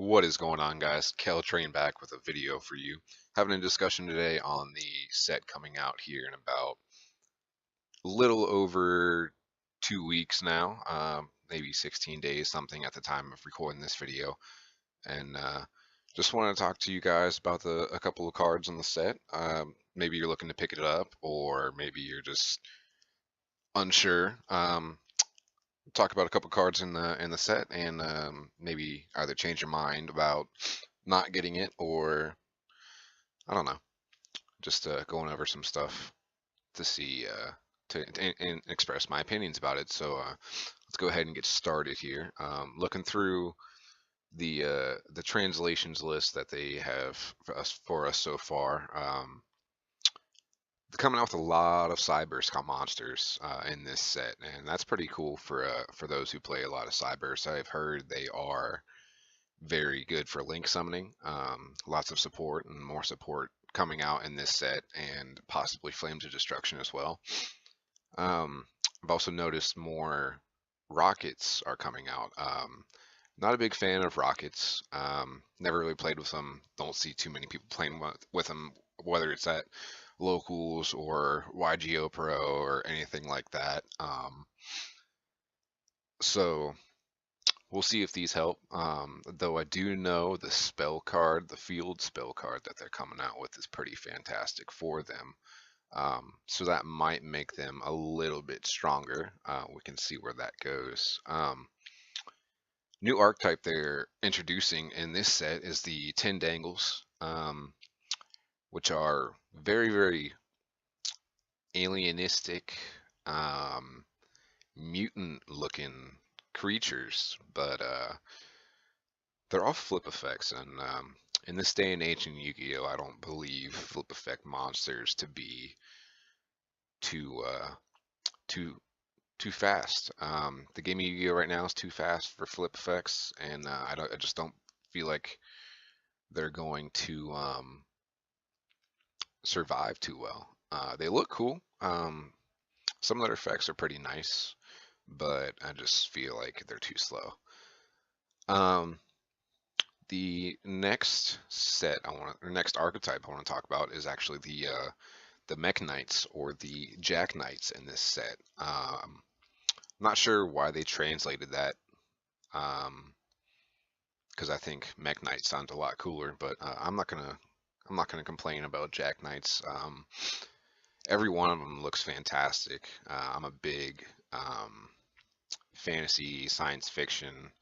What is going on, guys? Train back with a video for you. Having a discussion today on the set coming out here in about a little over 2 weeks now, maybe 16 days, something at the time of recording this video. And just wanted to talk to you guys about a couple of cards on the set. Maybe you're looking to pick it up, or maybe you're just unsure. Talk about a couple cards in the set, and maybe either change your mind about not getting it, or I don't know, just going over some stuff to see and express my opinions about it. So let's go ahead and get started here. Looking through the translations list that they have for us so far. They're coming out with a lot of Cyberse monsters in this set, and that's pretty cool for those who play a lot of Cyberse. I've heard they are very good for link summoning. Lots of support and more support coming out in this set, and possibly Flames of Destruction as well. I've also noticed more rockets are coming out. Not a big fan of rockets. Never really played with them. Don't see too many people playing with them, whether it's at locals or YGO Pro or anything like that. So we'll see if these help. Though I do know the spell card, the field spell card that they're coming out with is pretty fantastic for them. So that might make them a little bit stronger. We can see where that goes. New archetype they're introducing in this set is the 10 Dangles, which are very, very alienistic, mutant-looking creatures, but they're all flip effects, and in this day and age in Yu-Gi-Oh, I don't believe flip effect monsters to be too too fast. The game of Yu-Gi-Oh right now is too fast for flip effects, and I just don't feel like they're going to survive too well. They look cool. Some of their effects are pretty nice, but I just feel like they're too slow. The next next archetype I want to talk about is actually the Mech Knights, or the Jack Knights in this set. Not sure why they translated that, because I think Mech Knight sounds a lot cooler, but I'm not gonna complain about Jack Knights. Every one of them looks fantastic. I'm a big fantasy science fiction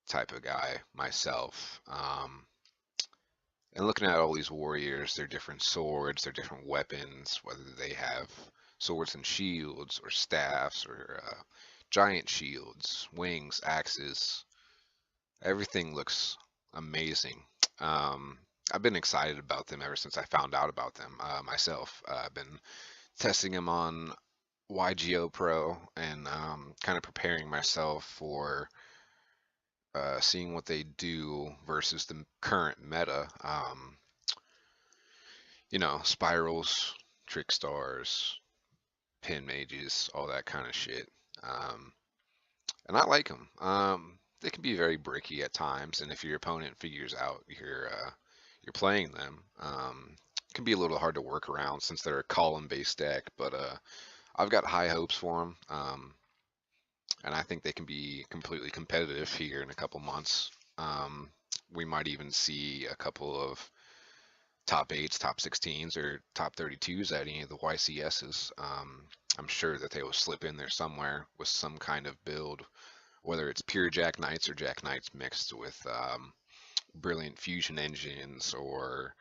type of guy myself. And looking at all these warriors, their different swords, their different weapons, whether they have swords and shields, or staffs, or giant shields, wings, axes, everything looks amazing. I've been excited about them ever since I found out about them myself. I've been testing them on YGO Pro, and kind of preparing myself for seeing what they do versus the current meta. Spirals, trick stars, pin mages, all that kind of shit. And I like them. They can be very bricky at times, and if your opponent figures out you're playing them, it can be a little hard to work around since they're a column-based deck. But I've got high hopes for them, and I think they can be completely competitive here in a couple months. We might even see a couple of top 8s, top 16s, or top 32s at any of the YCSs. I'm sure that they will slip in there somewhere with some kind of build, whether it's pure Jack Knights or Jack Knights mixed with brilliant fusion engines, or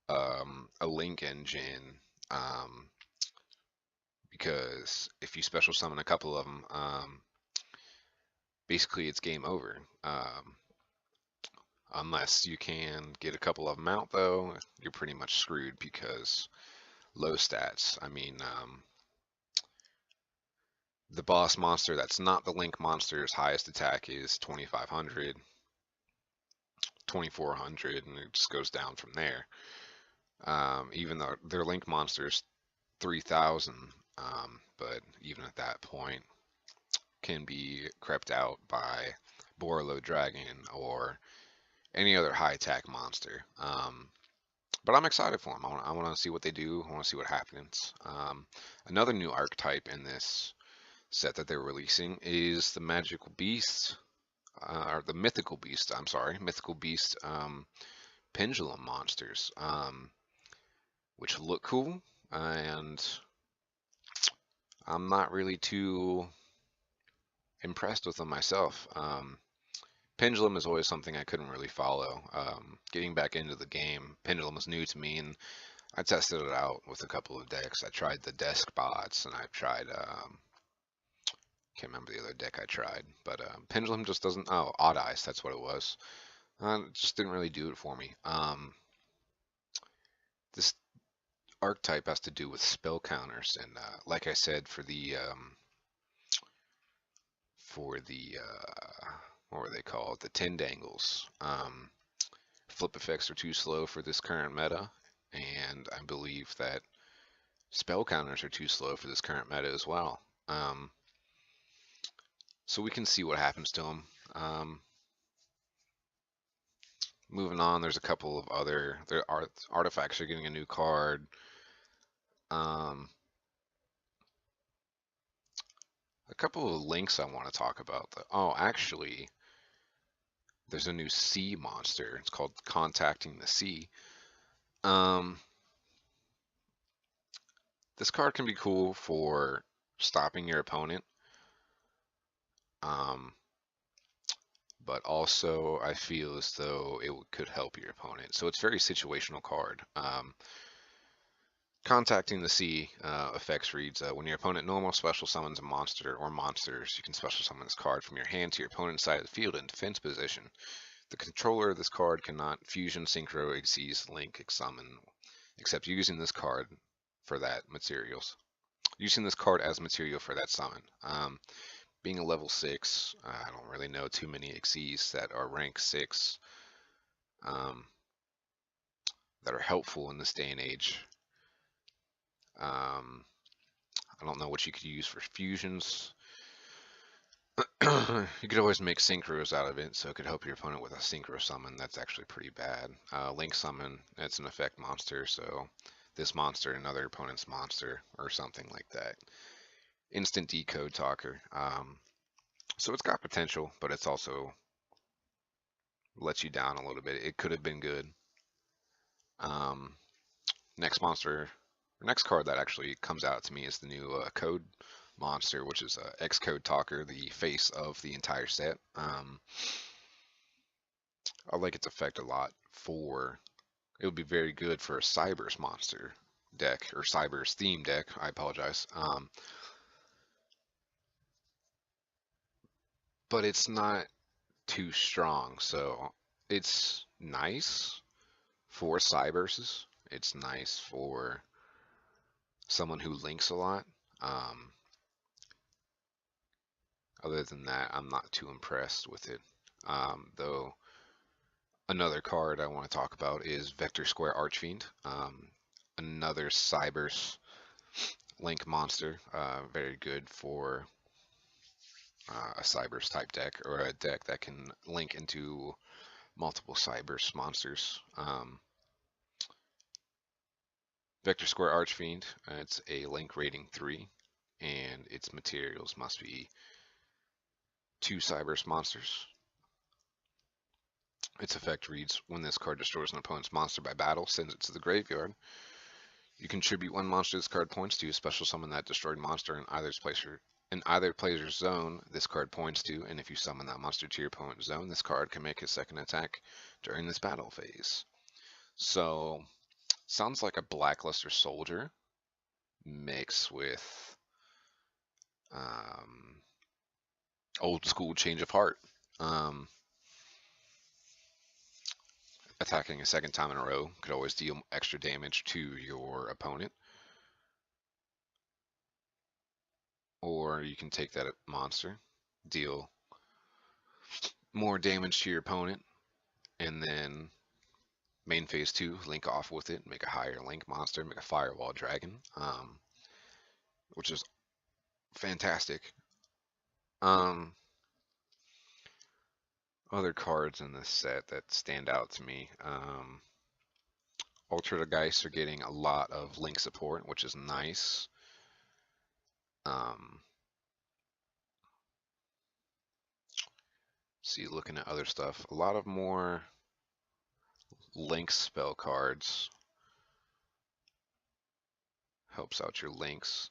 a link engine. Because if you special summon a couple of them, basically it's game over. Unless you can get a couple of them out, though, you're pretty much screwed, because low stats. I mean, the boss monster that's not the link monster's highest attack is 2500, 2400, and it just goes down from there. Even though their link monster's 3000, but even at that point can be crept out by Borlo Dragon, or any other high attack monster. But I'm excited for them. I want to see what they do. I want to see what happens. Another new archetype in this set that they're releasing is the magical beast, or the mythical beast. I'm sorry, mythical beast pendulum monsters, which look cool, and I'm not really too impressed with them myself. Pendulum is always something I couldn't really follow. Getting back into the game, Pendulum was new to me, and I tested it out with a couple of decks. I tried the desk bots, and I've tried, can't remember the other deck I tried, but Pendulum just doesn't, oh, Odd Eyes, that's what it was. It just didn't really do it for me. This archetype has to do with spell counters, and like I said, what were they called? The Tendangles. Flip effects are too slow for this current meta, and I believe that spell counters are too slow for this current meta as well. So we can see what happens to them. Moving on, there's a couple of other artifacts are getting a new card. A couple of links I want to talk about. Oh, actually, there's a new sea monster. It's called Contacting the Sea. This card can be cool for stopping your opponent. But also I feel as though it could help your opponent. So it's very situational card. Contacting the Sea effects reads, when your opponent normal special summons a monster or monsters, you can special summon this card from your hand to your opponent's side of the field in defense position. The controller of this card cannot fusion, synchro, exceed, link, summon, except using this card for that materials. Using this card as material for that summon. Being a level 6, I don't really know too many Xyzs that are rank 6 that are helpful in this day and age. I don't know what you could use for fusions. You could always make synchros out of it, so it could help your opponent with a synchro summon. That's actually pretty bad. Link summon, it's an effect monster, so this monster, another opponent's monster, or something like that. Instant decode talker. So it's got potential, but it's also lets you down a little bit. It could have been good. Next card that actually comes out to me is the new code monster, which is Xcode Talker, the face of the entire set. I like its effect a lot. It would be very good for a Cyber's monster deck, or Cyber's theme deck. I apologize. But it's not too strong, so it's nice for Cyberses. It's nice for someone who links a lot. Other than that, I'm not too impressed with it. Though another card I want to talk about is Vector Square Archfiend. Another Cyber's link monster. Very good for a Cyber's type deck, or a deck that can link into multiple Cyber's monsters. Vector Square Archfiend, it's a link rating 3, and its materials must be 2 Cyber's monsters. Its effect reads, when this card destroys an opponent's monster by battle, sends it to the graveyard. You contribute 1 monster this card points to, special summon that destroyed monster in either player's zone this card points to, and if you summon that monster to your opponent's zone, this card can make a second attack during this battle phase. So, sounds like a Blackluster Soldier mixed with old school Change of Heart. Attacking a second time in a row could always deal extra damage to your opponent. Or you can take that monster, deal more damage to your opponent, and then main phase 2, link off with it, make a higher link monster, make a firewall dragon, which is fantastic. Other cards in this set that stand out to me. Ultra are getting a lot of link support, which is nice. Um, see, looking at other stuff, a lot of more link spell cards helps out your links.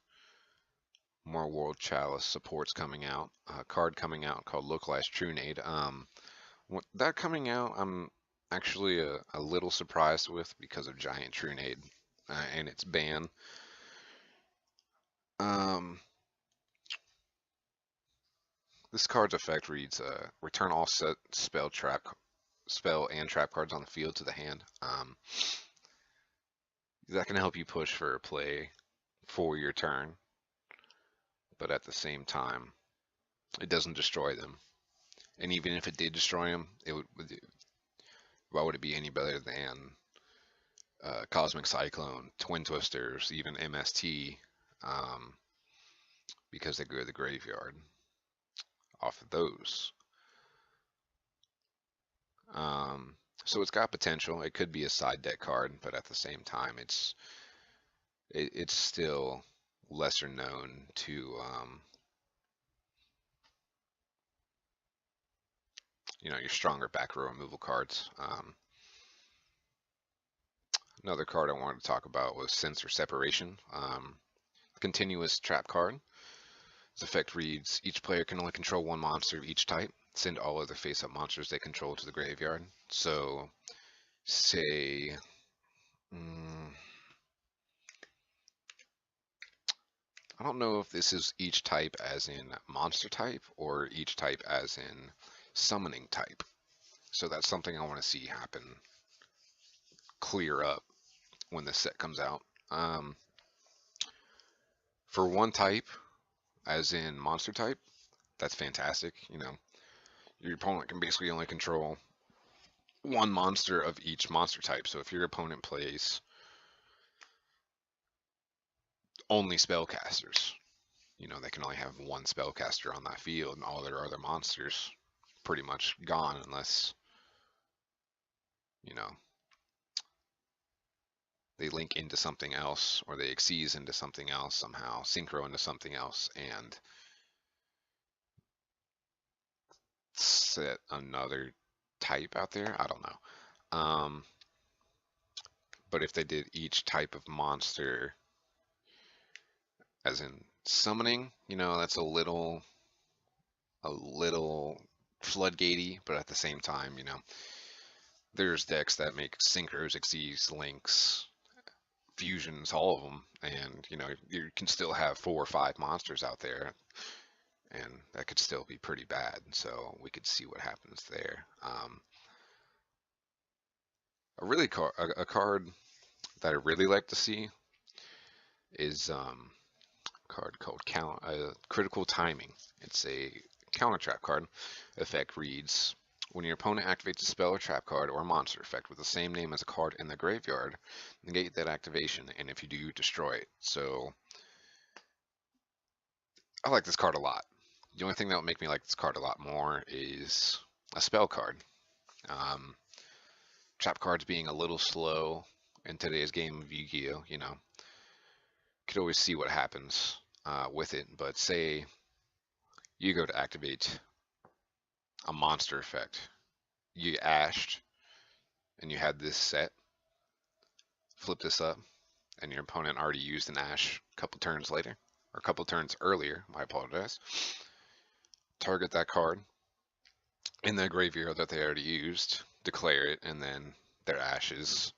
More World Chalice supports coming out. A card coming out called Localized Trunade. That coming out, I'm actually a little surprised with because of Giant Trunade and its ban. Um, this card's effect reads: return all set spell and trap cards on the field to the hand. That can help you push for a play for your turn, but at the same time, it doesn't destroy them. And even if it did destroy them, why would it be any better than Cosmic Cyclone, Twin Twisters, even MST, um, because they go to the graveyard off of those. Um, so it's got potential. It could be a side deck card, but at the same time, it's still lesser known to your stronger back row removal cards. Another card I wanted to talk about was Sensor Separation. Continuous trap card. Its effect reads: each player can only control one monster of each type. Send all other face-up monsters they control to the graveyard. So, say, I don't know if this is each type as in monster type or each type as in summoning type. So that's something I want to see happen, clear up when this set comes out. For one type, as in monster type, that's fantastic. Your opponent can basically only control one monster of each monster type. So if your opponent plays only spellcasters, they can only have one spellcaster on that field, and all their other monsters pretty much gone unless, you know, they link into something else or they exceed into something else somehow, synchro into something else, and set another type out there. I don't know. But if they did each type of monster as in summoning, that's a little floodgatey, but at the same time, there's decks that make synchros, exceeds, links, fusions, all of them, and you can still have 4 or 5 monsters out there, and that could still be pretty bad. So we could see what happens there. A card that I really like to see is a card called Critical Timing. It's a counter trap card. Effect reads: when your opponent activates a spell or trap card or a monster effect with the same name as a card in the graveyard, negate that activation, and if you do, destroy it. So I like this card a lot. The only thing that would make me like this card a lot more is a spell card. Trap cards being a little slow in today's game of Yu-Gi-Oh, could always see what happens with it. But say you go to activate a monster effect, you ashed, and you had this set, flip this up, and your opponent already used an ash a couple turns later, or a couple turns earlier, I apologize. Target that card in the graveyard that they already used, declare it, and then their ashes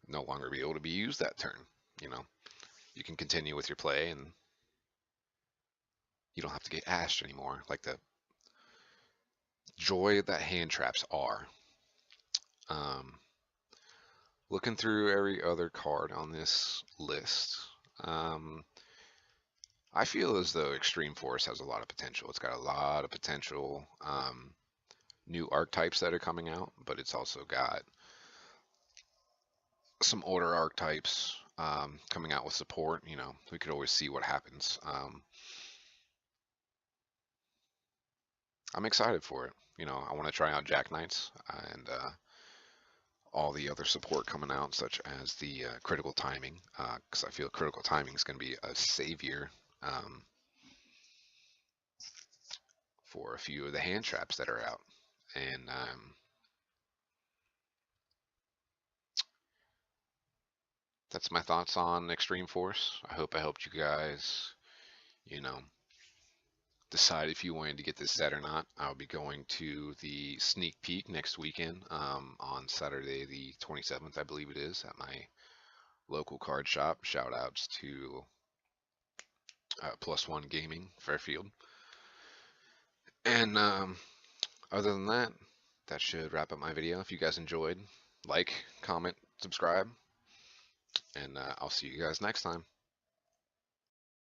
no longer be able to be used that turn. You can continue with your play, and you don't have to get ashed anymore. Like the joy that hand traps are. Looking through every other card on this list, I feel as though Extreme Force has a lot of potential. It's got a lot of potential new archetypes that are coming out, but it's also got some older archetypes coming out with support. We could always see what happens. I'm excited for it. I want to try out Jack Knights and all the other support coming out, such as the critical timing, because I feel critical timing is going to be a savior um, for a few of the hand traps that are out. And that's my thoughts on Extreme Force. I hope I helped you guys, you know, decide if you wanted to get this set or not. I'll be going to the sneak peek next weekend on Saturday the 27th, I believe it is, at my local card shop. Shout outs to Plus One Gaming, Fairfield. And other than that, that should wrap up my video. If you guys enjoyed, like, comment, subscribe, and I'll see you guys next time.